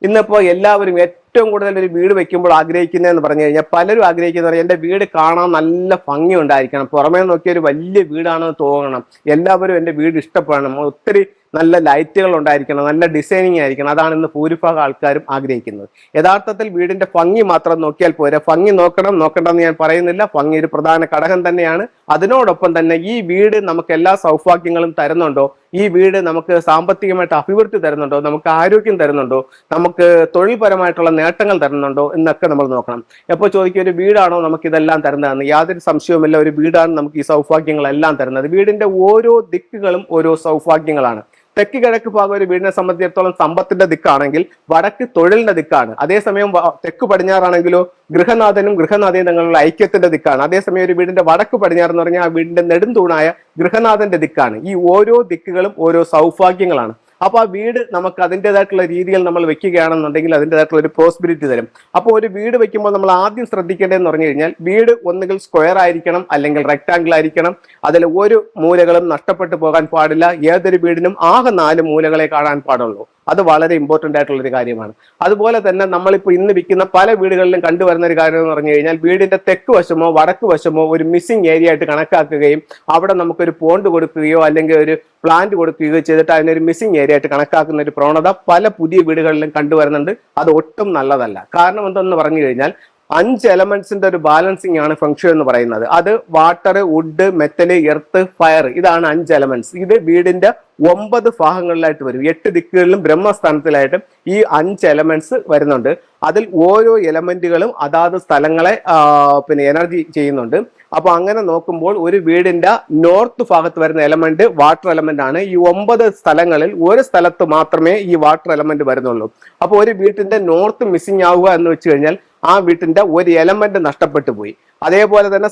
ഇന്നിപ്പോൾ എല്ലാവരും ഏറ്റവും കൂടുതൽ ഒരു വീട് വെക്കുമ്പോൾ ആഗ്രഹിക്കുന്നതെന്ന് പറഞ്ഞു കഴിഞ്ഞാൽ പലരും ആഗ്രഹിക്കുന്നത് എൻ്റെ വീട് കാണാൻ നല്ല ഭംഗി ഉണ്ടായിരിക്കണം, പുറമേ നോക്കിയ ഒരു വലിയ വീടാണെന്ന് തോന്നണം, എല്ലാവരും എൻ്റെ വീട് ഇഷ്ടപ്പെടണം, ഒത്തിരി നല്ല ലൈറ്റുകൾ ഉണ്ടായിരിക്കണം, നല്ല ഡിസൈനിങ് ആയിരിക്കണം. അതാണ് ഇന്ന് ഭൂരിഭാഗം ആൾക്കാരും ആഗ്രഹിക്കുന്നത്. യഥാർത്ഥത്തിൽ വീടിന്റെ ഭംഗി മാത്രം നോക്കിയാൽ പോരാ, ഭംഗി നോക്കണ്ടെന്ന് ഞാൻ പറയുന്നില്ല. ഭംഗി ഒരു പ്രധാന ഘടകം തന്നെയാണ്. അതിനോടൊപ്പം തന്നെ ഈ വീട് നമുക്ക് എല്ലാ സൗഭാഗ്യങ്ങളും തരുന്നുണ്ടോ, ഈ വീട് നമുക്ക് സാമ്പത്തികമായിട്ട് അഭിവൃദ്ധി തരുന്നുണ്ടോ, നമുക്ക് ആരോഗ്യം തരുന്നുണ്ടോ, നമുക്ക് തൊഴിൽപരമായിട്ടുള്ള നേട്ടങ്ങൾ തരുന്നുണ്ടോ എന്നൊക്കെ നമ്മൾ നോക്കണം. എപ്പോൾ ചോദിക്കും ഒരു വീടാണോ നമുക്ക് ഇതെല്ലാം തരുന്നതെന്ന്? യാതൊരു സംശയവുമില്ല, ഒരു വീടാണ് നമുക്ക് ഈ സൗഭാഗ്യങ്ങളെല്ലാം തരുന്നത്. വീടിന്റെ ഓരോ ദിക്കുകളും ഓരോ സൗഭാഗ്യങ്ങളാണ്. തെക്ക് കിഴക്ക് ഭാഗം ഒരു വീടിനെ സംബന്ധിച്ചിടത്തോളം സമ്പത്തിന്റെ ദിക്കാണെങ്കിൽ വടക്ക് തൊഴിലിന്റെ ദിക്കാണ്. അതേസമയം തെക്ക് പടിഞ്ഞാറാണെങ്കിലോ ഗൃഹനാഥനും ഗൃഹനാഥയും തമ്മിലുള്ള ഐക്യത്തിന്റെ ദിക്കാണ്. അതേസമയം ഒരു വീടിന്റെ വടക്ക് പടിഞ്ഞാറ് എന്ന് പറഞ്ഞാൽ ആ വീടിന്റെ നെടുന്തൂണായ ഗൃഹനാഥന്റെ ദിക്കാണ്. ഈ ഓരോ ദിക്കുകളും ഓരോ സൗഭാഗ്യങ്ങളാണ്. അപ്പൊ ആ വീട് നമുക്ക് അതിൻ്റെതായിട്ടുള്ള രീതിയിൽ നമ്മൾ വെക്കുകയാണെന്നുണ്ടെങ്കിൽ അതിൻ്റെതായിട്ടുള്ള ഒരു പ്രോസ്പെരിറ്റി തരും. അപ്പോൾ ഒരു വീട് വെക്കുമ്പോൾ നമ്മൾ ആദ്യം ശ്രദ്ധിക്കേണ്ടതെന്ന് പറഞ്ഞു കഴിഞ്ഞാൽ വീട് ഒന്നുകിൽ സ്ക്വയർ ആയിരിക്കണം, അല്ലെങ്കിൽ റെക്ടാംഗിൾ ആയിരിക്കണം. അതിൽ ഒരു മൂലകളും നഷ്ടപ്പെട്ടു പോകാൻ പാടില്ല. ഏതൊരു വീടിനും ആകെ 4 മൂലകളെ കാണാൻ പാടുള്ളൂ. അത് വളരെ ഇമ്പോർട്ടൻ്റ് ആയിട്ടുള്ള ഒരു കാര്യമാണ്. അതുപോലെ തന്നെ നമ്മളിപ്പോൾ ഇന്ന് വിൽക്കുന്ന പല വീടുകളിലും കണ്ടുവരുന്ന ഒരു കാര്യം എന്ന് പറഞ്ഞു കഴിഞ്ഞാൽ വീടിന്റെ തെക്ക് വശമോ വടക്ക് വശമോ ഒരു മിസ്സിംഗ് ഏരിയ ആയിട്ട് കണക്കാക്കുകയും അവിടെ നമുക്കൊരു പോണ്ട് കൊടുക്കുകയോ അല്ലെങ്കിൽ ഒരു പ്ലാന്റ് കൊടുക്കുകയോ ചെയ്തിട്ട് അതിനൊരു മിസ്സിംഗ് ഏരിയ ആയിട്ട് കണക്കാക്കുന്ന ഒരു പ്രവണത പല പുതിയ വീടുകളിലും കണ്ടുവരുന്നുണ്ട്. അത് ഒട്ടും നല്ലതല്ല. കാരണം എന്തെന്ന് പറഞ്ഞു കഴിഞ്ഞാൽ 5 എലമെന്റ്സിന്റെ ഒരു ബാലൻസിങ് ആണ് ഫെങ്ഷു എന്ന് പറയുന്നത്. അത് water, wood, metal, earth, fire, ഇതാണ് 5 എലമെന്റ്സ്. ഇത് വീടിന്റെ 9 ഭാഗങ്ങളിലായിട്ട് വരും. 8 ദിക്കുകളിലും ബ്രഹ്മസ്ഥാനത്തിലായിട്ട് ഈ 5 എലമെന്റ്സ് വരുന്നുണ്ട്. അതിൽ ഓരോ എലമെന്റുകളും അതാത് സ്ഥലങ്ങളെ എനർജി ചെയ്യുന്നുണ്ട്. അപ്പൊ അങ്ങനെ നോക്കുമ്പോൾ ഒരു വീടിന്റെ നോർത്ത് ഭാഗത്ത് വരുന്ന എലമെന്റ് വാട്ടർ എലമെന്റ് ആണ്. ഈ 9 സ്ഥലങ്ങളിൽ ഒരു സ്ഥലത്ത് മാത്രമേ ഈ വാട്ടർ എലമെന്റ് വരുന്നുള്ളൂ. അപ്പോൾ ഒരു വീട്ടിന്റെ നോർത്ത് മിസ്സിംഗ് ആവുക എന്ന് വെച്ച് കഴിഞ്ഞാൽ ആ വീട്ടിന്റെ ഒരു എലമെന്റ് നഷ്ടപ്പെട്ടു പോയി. അതേപോലെ തന്നെ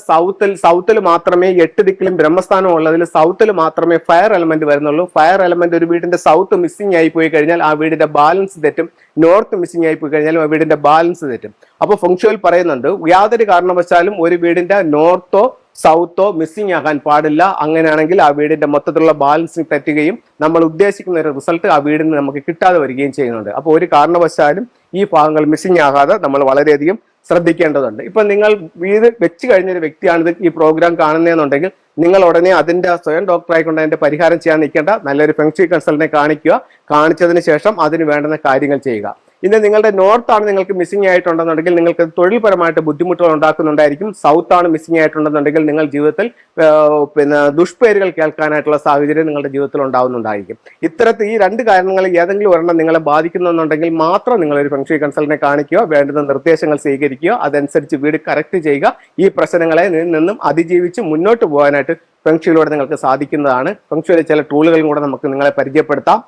സൗത്തിൽ മാത്രമേ 8 ദിക്കിലും ബ്രഹ്മസ്ഥാനം ഉള്ളതിൽ സൗത്തിൽ മാത്രമേ ഫയർ എലമെന്റ് വരുന്നുള്ളൂ. ഫയർ എലമെന്റ് ഒരു വീടിന്റെ സൗത്ത് മിസ്സിംഗ് ആയി പോയി കഴിഞ്ഞാൽ ആ വീടിന്റെ ബാലൻസ് തെറ്റും. നോർത്ത് മിസ്സിംഗ് ആയി പോയി കഴിഞ്ഞാൽ ആ വീടിന്റെ ബാലൻസ് തെറ്റും. അപ്പോൾ ഫെങ്ഷുവിൽ പറയുന്നുണ്ട് യാതൊരു കാരണവശാലും ഒരു വീടിന്റെ നോർത്തോ സൗത്തോ മിസ്സിംഗ് ആകാൻ പാടില്ല. അങ്ങനെയാണെങ്കിൽ ആ വീടിന്റെ മൊത്തത്തിലുള്ള ബാലൻസിങ് തെറ്റുകയും നമ്മൾ ഉദ്ദേശിക്കുന്ന ഒരു റിസൾട്ട് ആ വീടിന് നമുക്ക് കിട്ടാതെ വരികയും ചെയ്യുന്നുണ്ട്. അപ്പോൾ ഒരു കാരണവശാലും ഈ ഭാഗങ്ങൾ മിസ്സിംഗ് ആകാതെ നമ്മൾ വളരെയധികം ശ്രദ്ധിക്കേണ്ടതുണ്ട്. ഇപ്പൊ നിങ്ങൾ വീട് വെച്ച് കഴിഞ്ഞൊരു വ്യക്തിയാണ് ഈ പ്രോഗ്രാം കാണുന്നതെന്നുണ്ടെങ്കിൽ നിങ്ങൾ ഉടനെ അതിന്റെ സ്വയം ഡോക്ടറായിക്കൊണ്ട് അതിന്റെ പരിഹാരം ചെയ്യാൻ നിൽക്കേണ്ട. നല്ലൊരു ഫെങ്ഷു കൺസൾട്ടിനെ കാണിക്കുക. കാണിച്ചതിന് ശേഷം അതിന് വേണ്ടുന്ന കാര്യങ്ങൾ ചെയ്യുക. ഇന്ന് നിങ്ങളുടെ നോർത്താണ് നിങ്ങൾക്ക് മിസ്സിംഗ് ആയിട്ടുണ്ടെന്നുണ്ടെങ്കിൽ നിങ്ങൾക്ക് തൊഴിൽപരമായിട്ട് ബുദ്ധിമുട്ടുകൾ ഉണ്ടാക്കുന്നുണ്ടായിരിക്കും. സൗത്ത് ആണ് മിസ്സിംഗ് ആയിട്ടുണ്ടെന്നുണ്ടെങ്കിൽ നിങ്ങൾ ജീവിതത്തിൽ ദുഷ്പേരുകൾ കേൾക്കാനായിട്ടുള്ള സാഹചര്യം നിങ്ങളുടെ ജീവിതത്തിൽ ഉണ്ടാവുന്നുണ്ടായിരിക്കും. ഇത്തരത്തിൽ ഈ 2 കാരണങ്ങളിൽ ഏതെങ്കിലും ഒരെണ്ണം നിങ്ങളെ ബാധിക്കുന്നുണ്ടെങ്കിൽ മാത്രം നിങ്ങൾ ഒരു ഫെങ്ഷു കൺസൾട്ടിനെ കാണിക്കുക. വേണ്ടുന്ന നിർദ്ദേശങ്ങൾ സ്വീകരിക്കുക. അതനുസരിച്ച് വീട് കറക്റ്റ് ചെയ്യുക. ഈ പ്രശ്നങ്ങളെ നിന്നും അതിജീവിച്ച് മുന്നോട്ട് പോകാനായിട്ട് ഫെങ്ഷുയിലൂടെ നിങ്ങൾക്ക് സാധിക്കുന്നതാണ്. ഫെങ്ഷുയിലെ ചില ടൂളുകളും കൂടെ നമുക്ക് നിങ്ങളെ പരിചയപ്പെടുത്താം.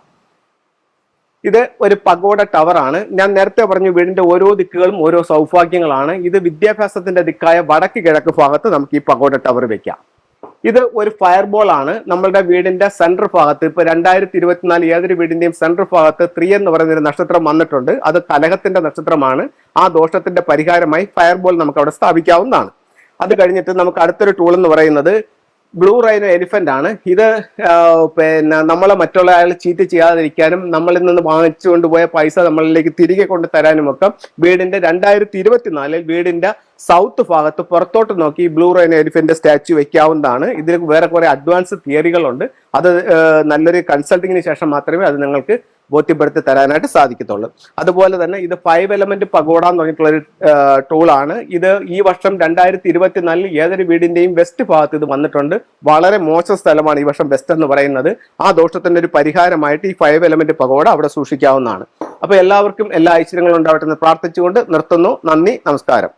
ഇത് ഒരു പഗോഡ ടവർ ആണ്. ഞാൻ നേരത്തെ പറഞ്ഞു വീടിന്റെ ഓരോ ദിക്കുകളും ഓരോ സൗഭാഗ്യങ്ങളാണ്. ഇത് വിദ്യാഭ്യാസത്തിന്റെ ദിക്കായ വടക്ക് കിഴക്ക് ഭാഗത്ത് നമുക്ക് ഈ പഗോഡ ടവർ വെക്കാം. ഇത് ഒരു ഫയർബോൾ ആണ്. നമ്മളുടെ വീടിന്റെ സെൻട്രൽ ഭാഗത്ത് ഇപ്പൊ 2024 ഏതൊരു വീടിന്റെയും സെൻട്രൽ ഭാഗത്ത് 3 എന്ന് പറയുന്ന ഒരു നക്ഷത്രം വന്നിട്ടുണ്ട്. അത് കലഹത്തിന്റെ നക്ഷത്രമാണ്. ആ ദോഷത്തിന്റെ പരിഹാരമായി ഫയർബോൾ നമുക്ക് അവിടെ സ്ഥാപിക്കാവുന്നതാണ്. അത് കഴിഞ്ഞിട്ട് നമുക്ക് അടുത്തൊരു ടൂൾ എന്ന് പറയുന്നത് ബ്ലൂ റൈനോ എലിഫന്റ് ആണ്. ഇത് നമ്മളെ മറ്റുള്ള ആൾ ചീറ്റ് ചെയ്യാതിരിക്കാനും നമ്മളിൽ നിന്ന് വാങ്ങിച്ചു കൊണ്ടുപോയ പൈസ നമ്മളിലേക്ക് തിരികെ കൊണ്ട് തരാനും ഒക്കെ വീടിന്റെ 2024 വീടിന്റെ സൗത്ത് ഭാഗത്ത് പുറത്തോട്ട് നോക്കി ബ്ലൂ റൈനോ എലിഫന്റ് സ്റ്റാച്യു വെക്കാവുന്നതാണ്. ഇതിൽ വേറെ കുറെ അഡ്വാൻസ് തിയറികളുണ്ട്. അത് നല്ലൊരു കൺസൾട്ടിങ്ങിന് ശേഷം മാത്രമേ അത് നിങ്ങൾക്ക് ബോധ്യപ്പെടുത്തി തരാനായിട്ട് സാധിക്കത്തുള്ളൂ. അതുപോലെ തന്നെ ഇത് 5 എലമെന്റ് പഗോഡ എന്ന് പറഞ്ഞിട്ടുള്ളൊരു ടൂളാണ്. ഇത് ഈ വർഷം 2024 ഏതൊരു വീടിന്റെയും വെസ്റ്റ് ഭാഗത്ത് ഇത് വന്നിട്ടുണ്ട്. വളരെ മോശം സ്ഥലമാണ് ഈ വർഷം വെസ്റ്റ് എന്ന് പറയുന്നത്. ആ ദോഷത്തിന്റെ ഒരു പരിഹാരമായിട്ട് ഈ 5 എലമെന്റ് പഗോഡ അവിടെ സൂക്ഷിക്കാവുന്നതാണ്. അപ്പൊ എല്ലാവർക്കും എല്ലാ ഐശ്വര്യങ്ങളും ഉണ്ടാവട്ടെ എന്ന് പ്രാർത്ഥിച്ചുകൊണ്ട് നിർത്തുന്നു. നന്ദി, നമസ്കാരം.